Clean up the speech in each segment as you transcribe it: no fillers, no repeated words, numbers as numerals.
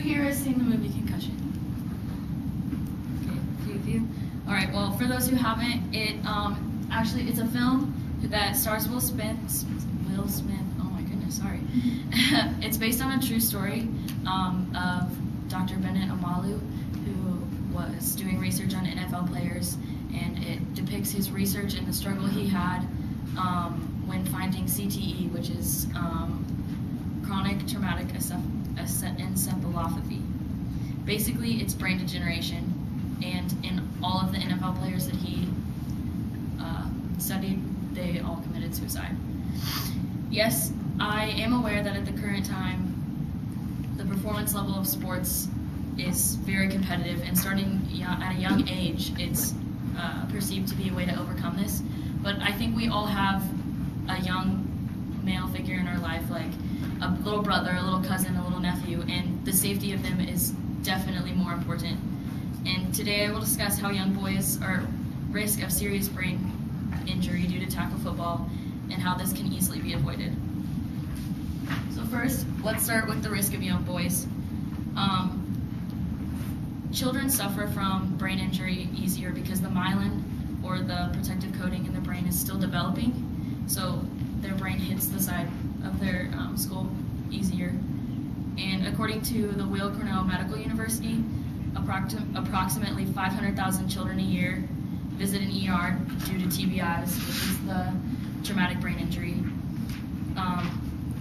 here has seen the movie Concussion? Okay, a few. All right. Well, for those who haven't, actually it's a film that stars Will Smith. Oh my goodness, sorry. It's based on a true story of Dr. Bennett Omalu, who was doing research on NFL players, and it depicts his research and the struggle he had when finding CTE, which is chronic traumatic encephalopathy. Basically, it's brain degeneration, and in all of the NFL players that he studied, they all committed suicide. Yes, I am aware that at the current time, the performance level of sports is very competitive, and starting at a young age, it's perceived to be a way to overcome this. But I think we all have a young male figure in our life, like a little brother, a little cousin, a little nephew, and the safety of them is definitely more important. And today I will discuss how young boys are at risk of serious brain injury due to tackle football and how this can easily be avoided. So first, let's start with the risk of young boys. Children suffer from brain injury easier because the myelin, or the protective coating in the brain, is still developing, so their brain hits the side of their skull easier. And according to the Weill Cornell Medical University, approximately 500,000 children a year visit an ER due to TBIs, which is the traumatic brain injury.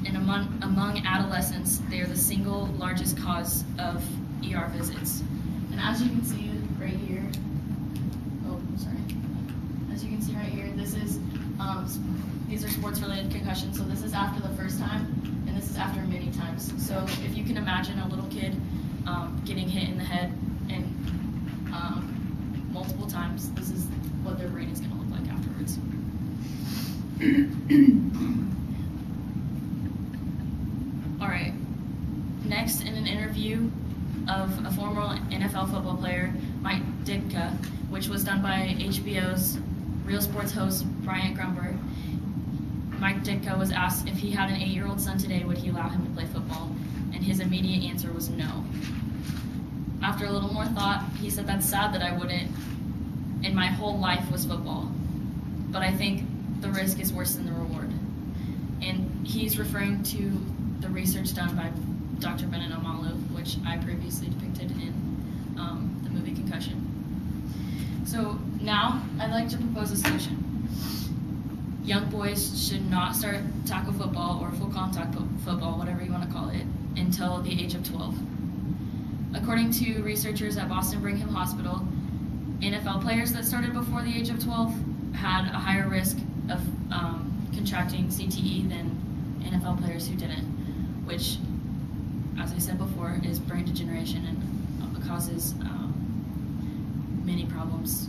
And among adolescents, they are the single largest cause of ER visits. And as you can see right here, as you can see right here, this is these are sports-related concussions. So this is after the first time, and this is after many times. So if you can imagine a little kid getting hit in the head and multiple times, this is what their brain is going to look like afterwards. All right. Next, in an interview of a former NFL football player, Mike Ditka, which was done by HBO's Real Sports host Bryant Grumberg, Mike Ditka was asked if he had an 8-year-old son today, would he allow him to play football? And his immediate answer was no. After a little more thought, he said, "That's sad that I wouldn't, and my whole life was football. But I think the risk is worse than the reward." And he's referring to the research done by Dr. Bennett Omalu, which I previously depicted in the movie Concussion. So now I'd like to propose a solution. Young boys should not start tackle football or full contact football, whatever you want to call it, until the age of 12. According to researchers at Boston Brigham Hospital, NFL players that started before the age of 12 had a higher risk of contracting CTE than NFL players who didn't, which, as I said before, is brain degeneration and causes many problems.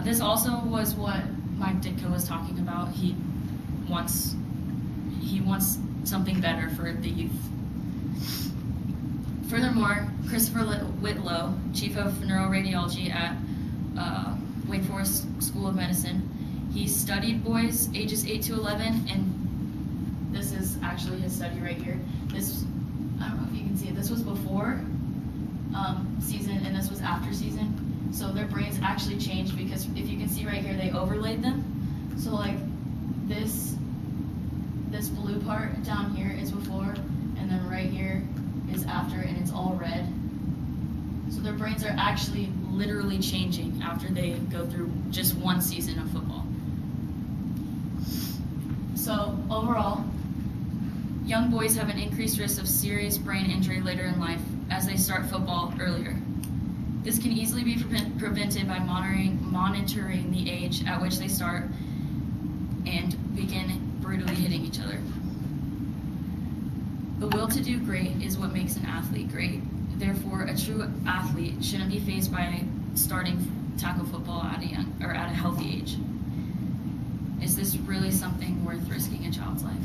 This also was what Mike Ditka was talking about. He wants something better for the youth. Furthermore, Christopher Whitlow, chief of neuroradiology at Wake Forest School of Medicine, he studied boys ages 8 to 11, and this is actually his study right here. This, I don't know if you can see it, this was before season, and this was after season. So their brains actually changed, because if you can see right here, they overlaid them. So like this blue part down here is before, and then right here is after, and it's all red. So their brains are actually literally changing after they go through just one season of football. So overall, young boys have an increased risk of serious brain injury later in life as they start football earlier. This can easily be prevented by monitoring the age at which they start and begin brutally hitting each other. The will to do great is what makes an athlete great. Therefore, a true athlete shouldn't be faced by starting tackle football at a healthy age. Is this really something worth risking a child's life?